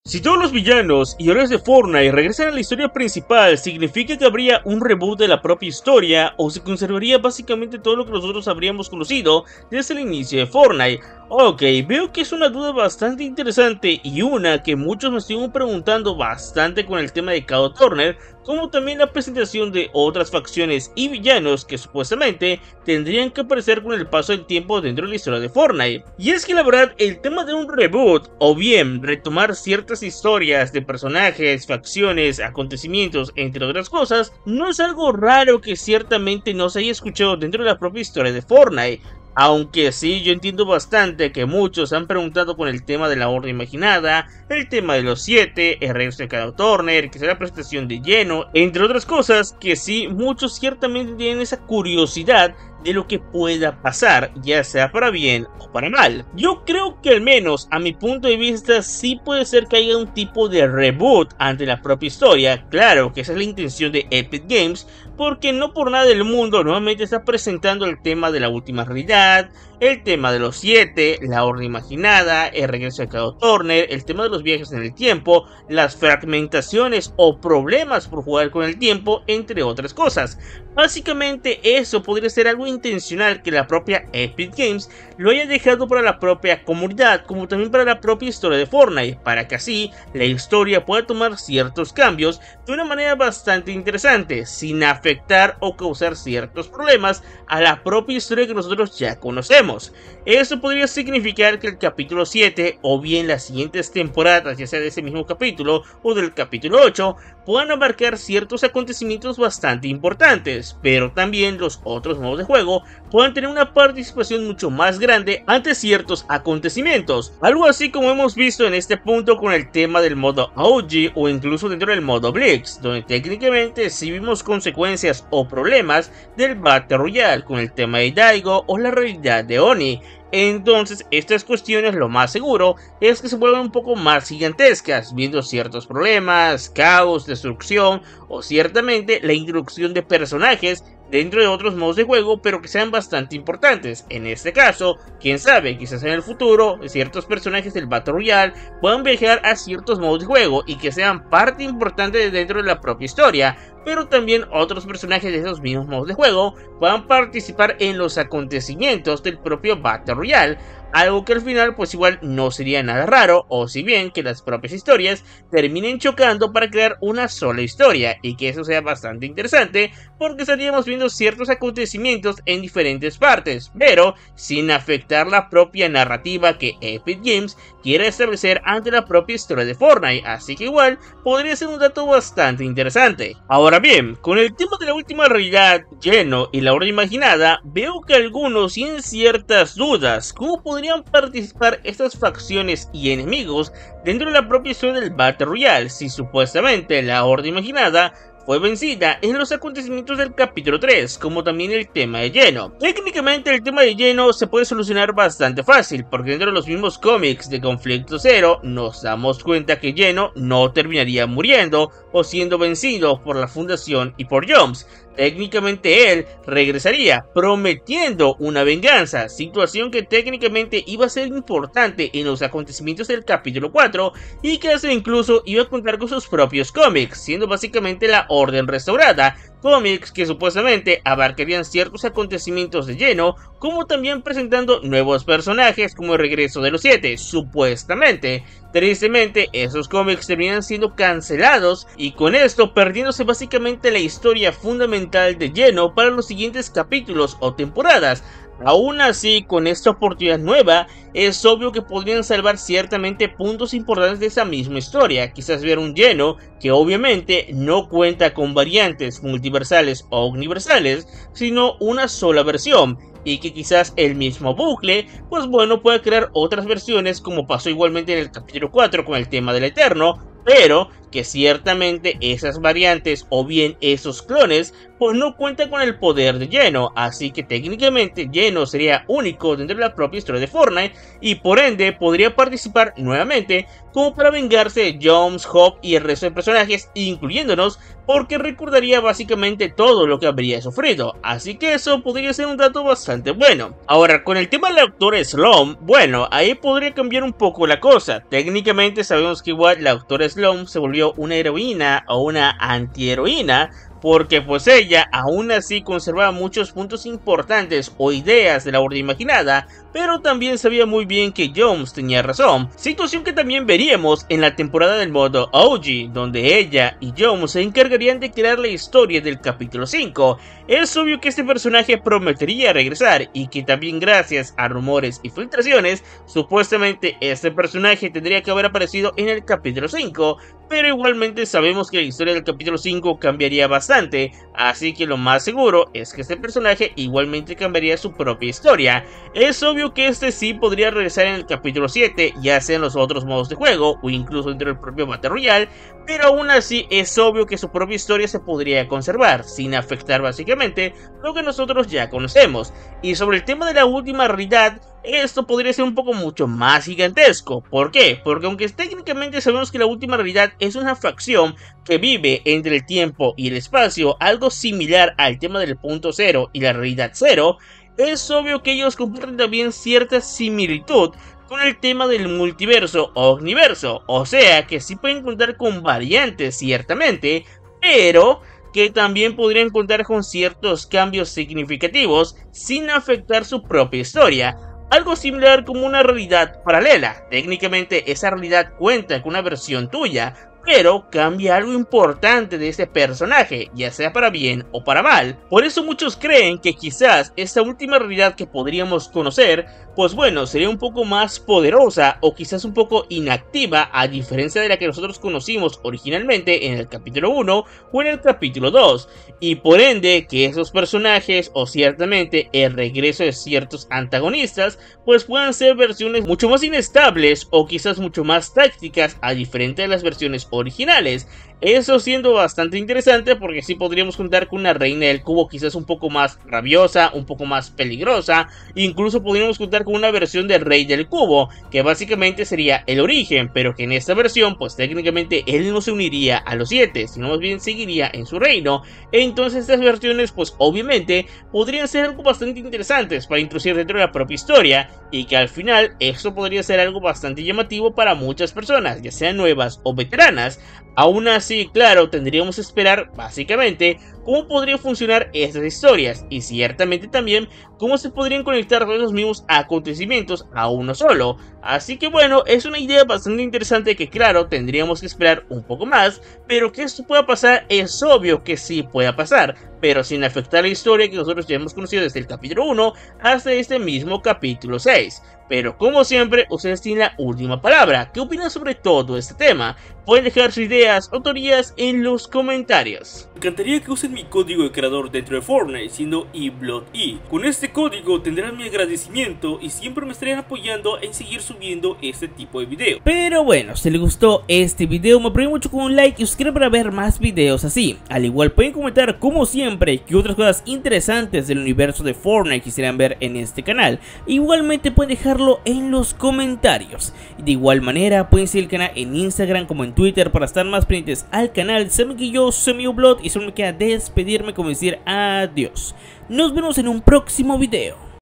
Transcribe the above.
Si todos los villanos y héroes de Fortnite regresan a la historia principal, ¿significa que habría un reboot de la propia historia o se conservaría básicamente todo lo que nosotros habríamos conocido desde el inicio de Fortnite? Ok, veo que es una duda bastante interesante y una que muchos me siguen preguntando bastante con el tema de Cloud Turner, como también la presentación de otras facciones y villanos que supuestamente tendrían que aparecer con el paso del tiempo dentro de la historia de Fortnite. Y es que la verdad, el tema de un reboot o bien retomar ciertas historias de personajes, facciones, acontecimientos, entre otras cosas, no es algo raro que ciertamente no se haya escuchado dentro de la propia historia de Fortnite. Aunque sí, yo entiendo bastante que muchos han preguntado con el tema de la Horda Imaginada, el tema de los 7, el regreso de Cloud Turner, que será la presentación de Lleno, entre otras cosas, que sí, muchos ciertamente tienen esa curiosidad de lo que pueda pasar, ya sea para bien o para mal. Yo creo que al menos a mi punto de vista sí puede ser que haya un tipo de reboot ante la propia historia. Claro que esa es la intención de Epic Games, porque no por nada del mundo nuevamente está presentando el tema de la última realidad, el tema de los 7, la Horda Imaginada, el regreso de Cloud Turner, el tema de los viajes en el tiempo, las fragmentaciones o problemas por jugar con el tiempo, entre otras cosas. Básicamente eso podría ser algo intencional que la propia Epic Games lo haya dejado para la propia comunidad, como también para la propia historia de Fortnite, para que así la historia pueda tomar ciertos cambios de una manera bastante interesante, sin afectar o causar ciertos problemas a la propia historia que nosotros ya conocemos. Eso podría significar que el capítulo 7 o bien las siguientes temporadas, ya sea de ese mismo capítulo o del capítulo 8, puedan abarcar ciertos acontecimientos bastante importantes, pero también los otros modos de juego puedan tener una participación mucho más grande ante ciertos acontecimientos, algo así como hemos visto en este punto con el tema del modo OG o incluso dentro del modo Blitz, donde técnicamente sí vimos consecuencias o problemas del Battle Royale con el tema de Daigo o la realidad de Oni. Entonces estas cuestiones lo más seguro es que se vuelvan un poco más gigantescas, viendo ciertos problemas, caos, destrucción o ciertamente la introducción de personajes dentro de otros modos de juego, pero que sean bastante importantes. En este caso, quién sabe, quizás en el futuro ciertos personajes del Battle Royale puedan viajar a ciertos modos de juego y que sean parte importante dentro de la propia historia, pero también otros personajes de esos mismos modos de juego puedan participar en los acontecimientos del propio Battle Royale, algo que al final pues igual no sería nada raro, o si bien que las propias historias terminen chocando para crear una sola historia, y que eso sea bastante interesante porque estaríamos viendo ciertos acontecimientos en diferentes partes, pero sin afectar la propia narrativa que Epic Games quiere establecer ante la propia historia de Fortnite, así que igual podría ser un dato bastante interesante. Ahora bien, con el tema de la última realidad, Lleno y la Horda Imaginada, veo que algunos tienen ciertas dudas. ¿Cómo podrían participar estas facciones y enemigos dentro de la propia historia del Battle Royale si supuestamente la Horda Imaginada fue vencida en los acontecimientos del capítulo 3, como también el tema de Lleno? Técnicamente el tema de Lleno se puede solucionar bastante fácil, porque dentro de los mismos cómics de Conflicto Zero nos damos cuenta que Lleno no terminaría muriendo o siendo vencido por la Fundación y por Joms. Técnicamente él regresaría prometiendo una venganza, situación que técnicamente iba a ser importante en los acontecimientos del capítulo 4 y que hasta incluso iba a contar con sus propios cómics, siendo básicamente la Orden Restaurada, cómics que supuestamente abarcarían ciertos acontecimientos de Lleno, como también presentando nuevos personajes como el regreso de los 7, supuestamente. Tristemente, esos cómics terminan siendo cancelados y con esto perdiéndose básicamente la historia fundamental de Lleno para los siguientes capítulos o temporadas. Aún así, con esta oportunidad nueva, es obvio que podrían salvar ciertamente puntos importantes de esa misma historia. Quizás ver un Lleno que obviamente no cuenta con variantes multiversales o universales, sino una sola versión, y que quizás el mismo bucle, pues bueno, pueda crear otras versiones, como pasó igualmente en el capítulo 4 con el tema del Eterno, pero que ciertamente esas variantes o bien esos clones pues no cuentan con el poder de Geno, así que técnicamente Geno sería único dentro de la propia historia de Fortnite y por ende podría participar nuevamente como para vengarse de Jones, Hop y el resto de personajes, incluyéndonos, porque recordaría básicamente todo lo que habría sufrido, así que eso podría ser un dato bastante bueno. Ahora, con el tema del autor Slum, bueno, ahí podría cambiar un poco la cosa. Técnicamente sabemos que igual la autora Slum se volvió una heroína o una antiheroína, porque pues ella aún así conservaba muchos puntos importantes o ideas de la Orden Imaginada, pero también sabía muy bien que Jones tenía razón, situación que también veríamos en la temporada del modo OG, donde ella y Jones se encargarían de crear la historia del capítulo 5. Es obvio que este personaje prometería regresar y que también gracias a rumores y filtraciones, supuestamente este personaje tendría que haber aparecido en el capítulo 5, pero igualmente sabemos que la historia del capítulo 5 cambiaría bastante, así que lo más seguro es que este personaje igualmente cambiaría su propia historia. Es obvio que este sí podría regresar en el capítulo 7, ya sea en los otros modos de juego o incluso dentro del propio Battle Royale, pero aún así es obvio que su propia historia se podría conservar, sin afectar básicamente lo que nosotros ya conocemos. Y sobre el tema de la última realidad, esto podría ser un poco mucho más gigantesco. ¿Por qué? Porque aunque técnicamente sabemos que la última realidad es una facción que vive entre el tiempo y el espacio, algo similar al tema del punto cero y la realidad cero, es obvio que ellos comparten también cierta similitud con el tema del multiverso o omniverso, o sea que sí pueden contar con variantes ciertamente, pero que también podrían contar con ciertos cambios significativos sin afectar su propia historia. Algo similar como una realidad paralela. Técnicamente esa realidad cuenta con una versión tuya, pero cambia algo importante de ese personaje, ya sea para bien o para mal. Por eso muchos creen que quizás esta última realidad que podríamos conocer, pues bueno, sería un poco más poderosa o quizás un poco inactiva, a diferencia de la que nosotros conocimos originalmente en el capítulo 1 o en el capítulo 2, y por ende que esos personajes o ciertamente el regreso de ciertos antagonistas pues puedan ser versiones mucho más inestables o quizás mucho más tácticas a diferencia de las versiones originales. Eso siendo bastante interesante porque sí podríamos contar con una reina del cubo quizás un poco más rabiosa, un poco más peligrosa, incluso podríamos contar con una versión del rey del cubo que básicamente sería el origen, pero que en esta versión pues técnicamente él no se uniría a los 7, sino más bien seguiría en su reino. Entonces estas versiones pues obviamente podrían ser algo bastante interesantes para introducir dentro de la propia historia, y que al final esto podría ser algo bastante llamativo para muchas personas, ya sean nuevas o veteranas. Aún así, claro, tendríamos que esperar básicamente cómo podrían funcionar estas historias y ciertamente también cómo se podrían conectar todos los mismos acontecimientos a uno solo. Así que bueno, es una idea bastante interesante que claro, tendríamos que esperar un poco más, pero que esto pueda pasar es obvio que sí pueda pasar, pero sin afectar la historia que nosotros ya hemos conocido desde el capítulo 1 hasta este mismo capítulo 6. Pero como siempre, ustedes tienen la última palabra. ¿Qué opinan sobre todo este tema? Pueden dejar sus ideas o teorías en los comentarios. Me encantaría que usen mi código de creador dentro de Fortnite, siendo eBloodE. Con este código tendrán mi agradecimiento y siempre me estarían apoyando en seguir subiendo este tipo de videos. Pero bueno, si les gustó este video, me apoyen mucho con un like y suscríbanse para ver más videos así. Al igual pueden comentar como siempre qué otras cosas interesantes del universo de Fortnite quisieran ver en este canal. Igualmente pueden dejarlo en los comentarios. De igual manera pueden seguir el canal en Instagram como en Twitter para estar más pendientes al canal. Saben que yo soy eBlood y solo me queda despedirme como decir adiós. Nos vemos en un próximo video.